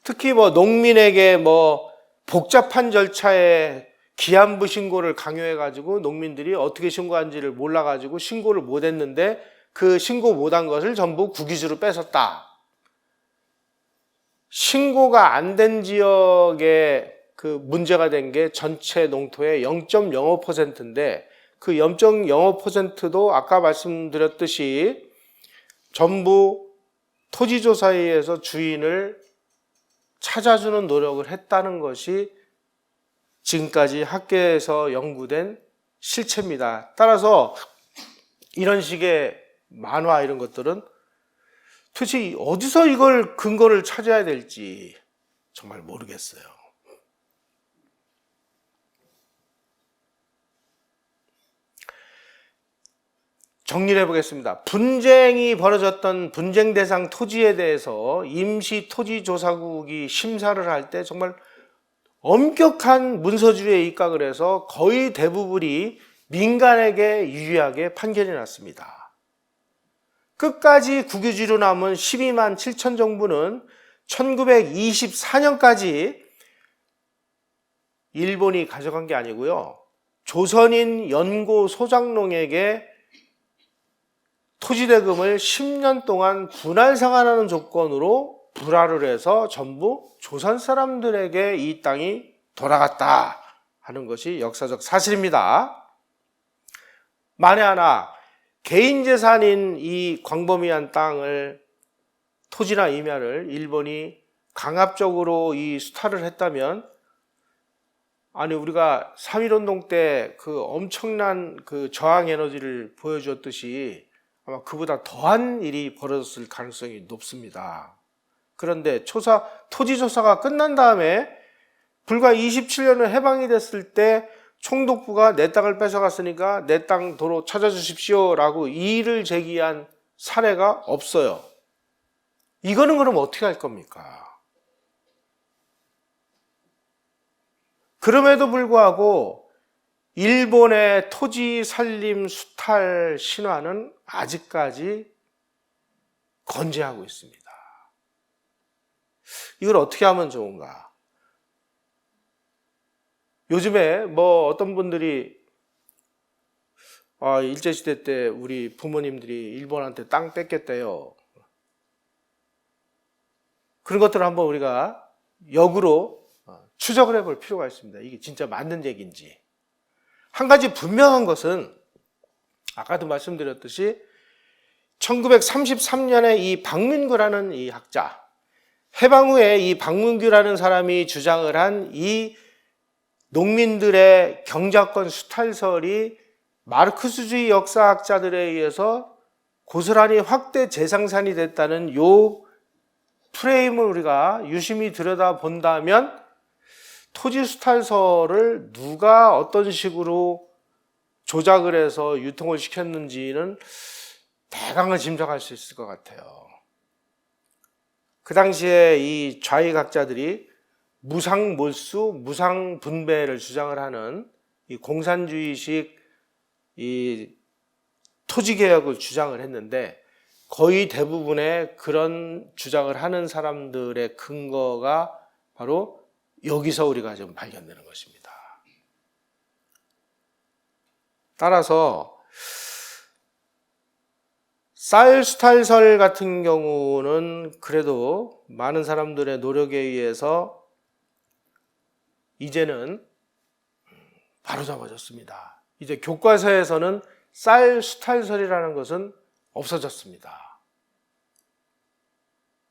특히 농민에게 복잡한 절차에 기한부 신고를 강요해가지고 농민들이 어떻게 신고한지를 몰라가지고 신고를 못했는데 그 신고 못한 것을 전부 국유지로 뺏었다. 신고가 안 된 지역에 그 문제가 된 게 전체 농토의 0.05%인데 그 0.05%도 아까 말씀드렸듯이 전부 토지조사에 의해서 주인을 찾아주는 노력을 했다는 것이 지금까지 학계에서 연구된 실체입니다. 따라서 이런 식의 만화 이런 것들은 도대체 어디서 이걸 근거를 찾아야 될지 정말 모르겠어요. 정리를 해보겠습니다. 분쟁이 벌어졌던 분쟁 대상 토지에 대해서 임시 토지조사국이 심사를 할 때 정말 엄격한 문서주의에 입각을 해서 거의 대부분이 민간에게 유리하게 판결이 났습니다. 끝까지 국유지로 남은 12만 7천 정부는 1924년까지 일본이 가져간 게 아니고요. 조선인 연고 소장농에게 토지대금을 10년 동안 분할 상환하는 조건으로 불화를 해서 전부 조선 사람들에게 이 땅이 돌아갔다 하는 것이 역사적 사실입니다. 만에 하나 개인 재산인 이 광범위한 땅을 토지나 임야를 일본이 강압적으로 이 수탈을 했다면, 아니 우리가 3.1운동 때 그 엄청난 그 저항 에너지를 보여주었듯이 아마 그보다 더한 일이 벌어졌을 가능성이 높습니다. 그런데 토지조사가 끝난 다음에 불과 27년을 해방이 됐을 때 총독부가 내 땅을 뺏어갔으니까 내 땅 도로 찾아주십시오 라고 이의를 제기한 사례가 없어요. 이거는 그럼 어떻게 할 겁니까? 그럼에도 불구하고 일본의 토지 살림 수탈 신화는 아직까지 건재하고 있습니다. 이걸 어떻게 하면 좋은가? 요즘에 뭐 어떤 분들이 일제시대 때 우리 부모님들이 일본한테 땅 뺏겼대요. 그런 것들을 한번 우리가 역으로 추적을 해볼 필요가 있습니다. 이게 진짜 맞는 얘기인지. 한 가지 분명한 것은 아까도 말씀드렸듯이 1933년에 이 박문규라는 이 학자, 해방 후에 이 박문규라는 사람이 주장을 한 이 농민들의 경작권 수탈설이 마르크스주의 역사학자들에 의해서 고스란히 확대 재생산이 됐다는 요 프레임을 우리가 유심히 들여다본다면 토지 수탈설을 누가 어떤 식으로 조작을 해서 유통을 시켰는지는 대강을 짐작할 수 있을 것 같아요. 그 당시에 이 좌익학자들이 무상몰수, 무상분배를 주장을 하는 이 공산주의식 이 토지개혁을 주장을 했는데, 거의 대부분의 그런 주장을 하는 사람들의 근거가 바로 여기서 우리가 좀 발견되는 것입니다. 따라서 쌀 수탈설 같은 경우는 그래도 많은 사람들의 노력에 의해서 이제는 바로잡아졌습니다. 이제 교과서에서는 쌀 수탈설이라는 것은 없어졌습니다.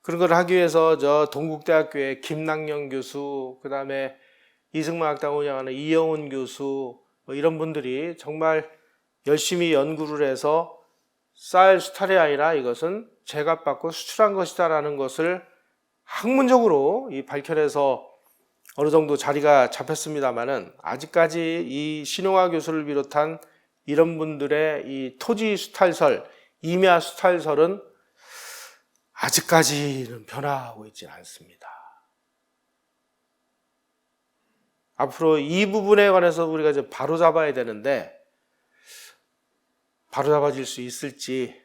그런 걸 하기 위해서 저 동국대학교의 김낙영 교수, 그 다음에 이승만학당 운영하는 이영훈 교수, 뭐 이런 분들이 정말 열심히 연구를 해서 쌀 수탈이 아니라 이것은 제값받고 수출한 것이다라는 것을 학문적으로 밝혀내서 어느 정도 자리가 잡혔습니다만은, 아직까지 이 신용화 교수를 비롯한 이런 분들의 이 토지 수탈설, 임야 수탈설은 아직까지는 변화하고 있지는 않습니다. 앞으로 이 부분에 관해서 우리가 이제 바로 잡아야 되는데, 바로 잡아질 수 있을지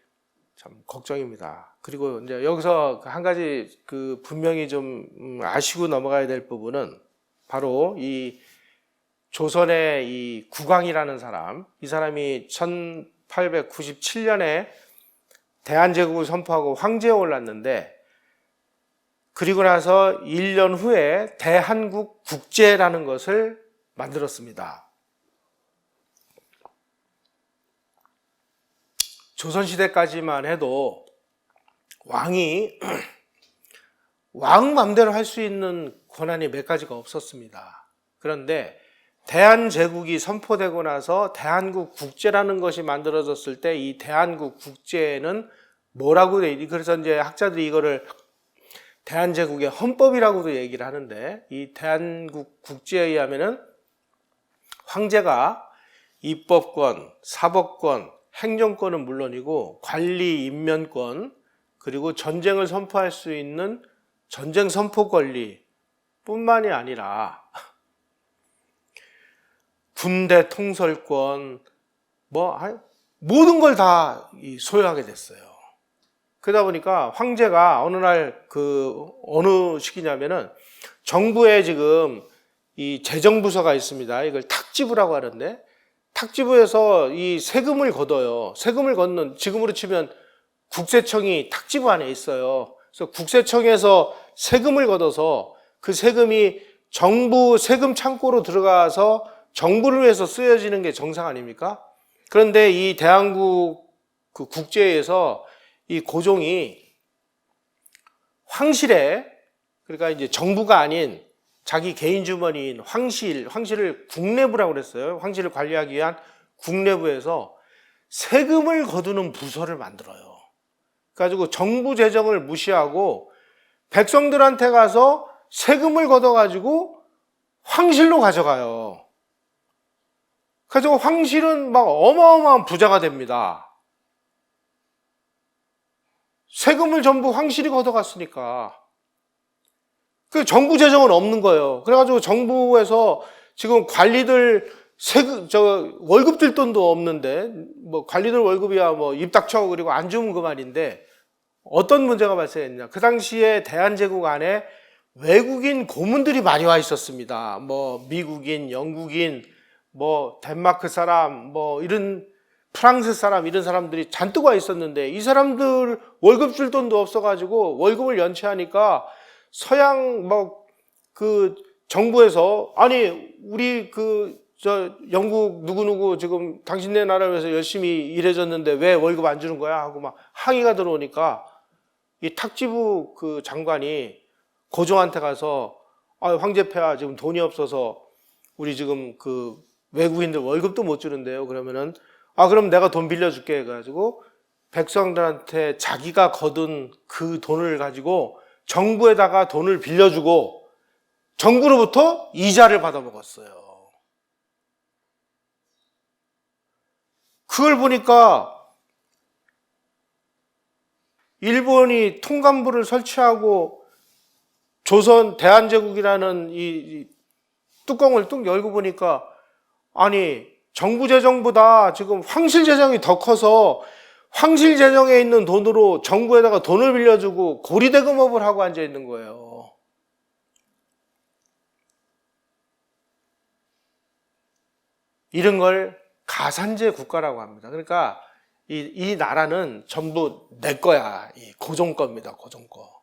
참 걱정입니다. 그리고 이제 여기서 한 가지 분명히 좀 아시고 넘어가야 될 부분은 바로 이 조선의 이 국왕이라는 사람, 이 사람이 1897년에 대한제국을 선포하고 황제에 올랐는데, 그리고 나서 1년 후에 대한국 국제라는 것을 만들었습니다. 조선시대까지만 해도 왕이 왕 맘대로 할 수 있는 권한이 몇 가지가 없었습니다. 그런데 대한제국이 선포되고 나서 대한국 국제라는 것이 만들어졌을 때 이 대한국 국제는 뭐라고 돼? 그래서 이제 학자들이 이거를 대한제국의 헌법이라고도 얘기를 하는데, 이 대한국 국제에 의하면은 황제가 입법권, 사법권, 행정권은 물론이고 관리 임면권, 그리고 전쟁을 선포할 수 있는 전쟁 선포 권리 뿐만이 아니라 군대 통솔권, 모든 걸 다 소유하게 됐어요. 그러다 보니까 황제가 어느 날 어느 시기냐면은 정부에 지금 이 재정부서가 있습니다. 이걸 탁지부라고 하는데, 탁지부에서 이 세금을 걷어요. 세금을 걷는, 지금으로 치면 국세청이 탁지부 안에 있어요. 그래서 국세청에서 세금을 걷어서 그 세금이 정부 세금 창고로 들어가서 정부를 위해서 쓰여지는 게 정상 아닙니까? 그런데 이 대한국 그 국제에서 이 고종이 황실에, 그러니까 이제 정부가 아닌 자기 개인 주머니인 황실을 국내부라고 그랬어요. 황실을 관리하기 위한 국내부에서 세금을 거두는 부서를 만들어요. 그래가지고 정부 재정을 무시하고 백성들한테 가서 세금을 걷어가지고 황실로 가져가요. 그래서 황실은 막 어마어마한 부자가 됩니다. 세금을 전부 황실이 걷어갔으니까. 그 정부 재정은 없는 거예요. 그래가지고 정부에서 지금 관리들 월급 들 돈도 없는데, 관리들 월급이야 입 닥쳐 그리고 안 주면 그만인데, 어떤 문제가 발생했냐. 그 당시에 대한제국 안에 외국인 고문들이 많이 와 있었습니다. 미국인, 영국인, 덴마크 사람, 이런 프랑스 사람, 이런 사람들이 잔뜩 와 있었는데, 이 사람들 월급 줄 돈도 없어가지고 월급을 연체하니까 서양 정부에서, 아니 우리 영국 누구누구 지금 당신네 나라 위해서 열심히 일해줬는데 왜 월급 안 주는 거야 하고 막 항의가 들어오니까 이 탁지부 그 장관이 고종한테 가서, 황제폐하 지금 돈이 없어서 우리 지금 그 외국인들 월급도 못 주는데요. 그러면은 그럼 내가 돈 빌려줄게 해가지고 백성들한테 자기가 거둔 그 돈을 가지고 정부에다가 돈을 빌려주고 정부로부터 이자를 받아 먹었어요. 그걸 보니까 일본이 통감부를 설치하고 조선 대한제국이라는 이 뚜껑을 뚝 열고 보니까, 아니 정부 재정보다 지금 황실 재정이 더 커서 황실 재정에 있는 돈으로 정부에다가 돈을 빌려주고 고리대금업을 하고 앉아 있는 거예요. 이런 걸 가산제 국가라고 합니다. 그러니까 이 나라는 전부 내 거야. 이 고종 겁니다. 고종 거.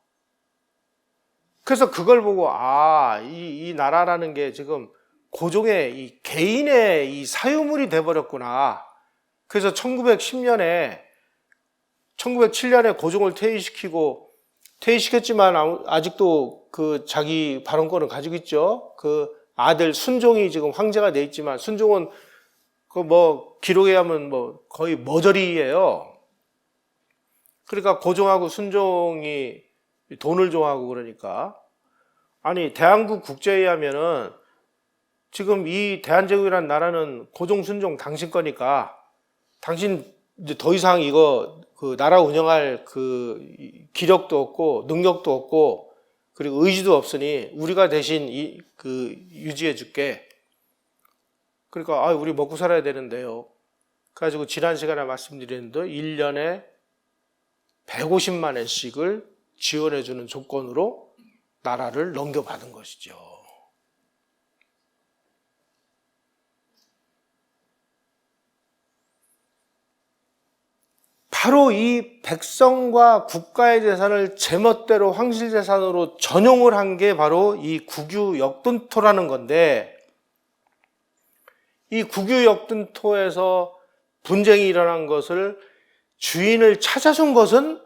그래서 그걸 보고 이 나라라는 게 지금 고종의 이 개인의 이 사유물이 돼버렸구나. 그래서 1907년에 고종을 퇴위시켰지만 아직도 그 자기 발언권을 가지고 있죠. 그 아들 순종이 지금 황제가 돼 있지만, 순종은 기록에 하면 거의 머저리예요. 그러니까 고종하고 순종이 돈을 좋아하고 그러니까, 아니 대한국 국제에 하면은 지금 이 대한제국이라는 나라는 고종 순종 당신 거니까 당신 이제 더 이상 이거 그 나라 운영할 그 기력도 없고 능력도 없고 그리고 의지도 없으니 우리가 대신 유지해 줄게. 그러니까 우리 먹고 살아야 되는데요. 그래가지고 지난 시간에 말씀드렸는데 1년에 150만 엔씩을 지원해 주는 조건으로 나라를 넘겨받은 것이죠. 바로 이 백성과 국가의 재산을 제멋대로 황실재산으로 전용을 한 게 바로 이 국유역등토라는 건데, 이 국유역등토에서 분쟁이 일어난 것을 주인을 찾아준 것은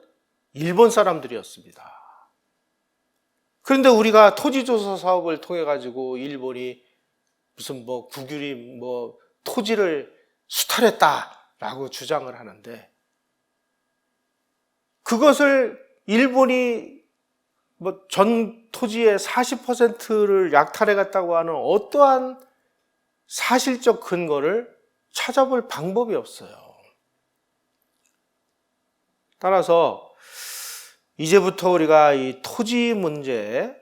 일본 사람들이었습니다. 그런데 우리가 토지조사 사업을 통해 가지고 일본이 무슨 국유림 토지를 수탈했다라고 주장을 하는데, 그것을 일본이 전 토지의 40%를 약탈해 갔다고 하는 어떠한 사실적 근거를 찾아볼 방법이 없어요. 따라서 이제부터 우리가 이 토지 문제,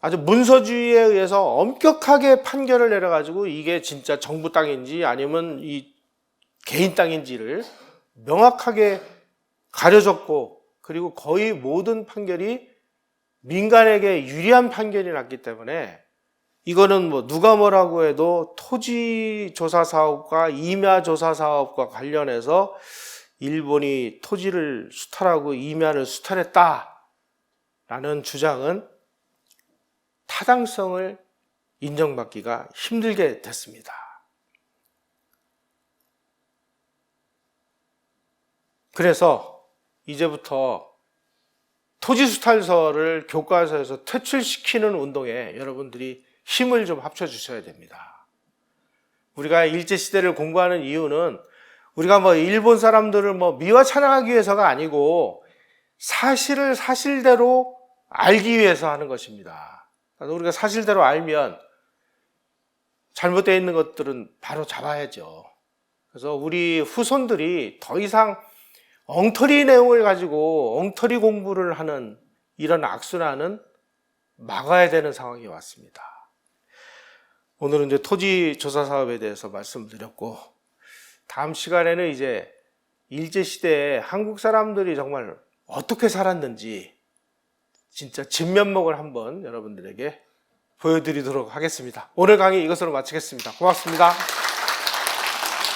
아주 문서주의에 의해서 엄격하게 판결을 내려가지고 이게 진짜 정부 땅인지 아니면 이 개인 땅인지를 명확하게 가려졌고, 그리고 거의 모든 판결이 민간에게 유리한 판결이 났기 때문에 이거는 뭐 누가 뭐라고 해도 토지 조사 사업과 임야 조사 사업과 관련해서 일본이 토지를 수탈하고 임야를 수탈했다라는 주장은 타당성을 인정받기가 힘들게 됐습니다. 그래서 이제부터 토지 수탈서를 교과서에서 퇴출시키는 운동에 여러분들이 힘을 좀 합쳐 주셔야 됩니다. 우리가 일제시대를 공부하는 이유는 우리가 뭐 일본 사람들을 뭐 미화 찬양하기 위해서가 아니고 사실을 사실대로 알기 위해서 하는 것입니다. 우리가 사실대로 알면 잘못되어 있는 것들은 바로 잡아야죠. 그래서 우리 후손들이 더 이상 엉터리 내용을 가지고 엉터리 공부를 하는 이런 악순환은 막아야 되는 상황이 왔습니다. 오늘은 이제 토지 조사 사업에 대해서 말씀드렸고, 다음 시간에는 이제 일제시대에 한국 사람들이 정말 어떻게 살았는지 진짜 진면목을 한번 여러분들에게 보여드리도록 하겠습니다. 오늘 강의 이것으로 마치겠습니다. 고맙습니다.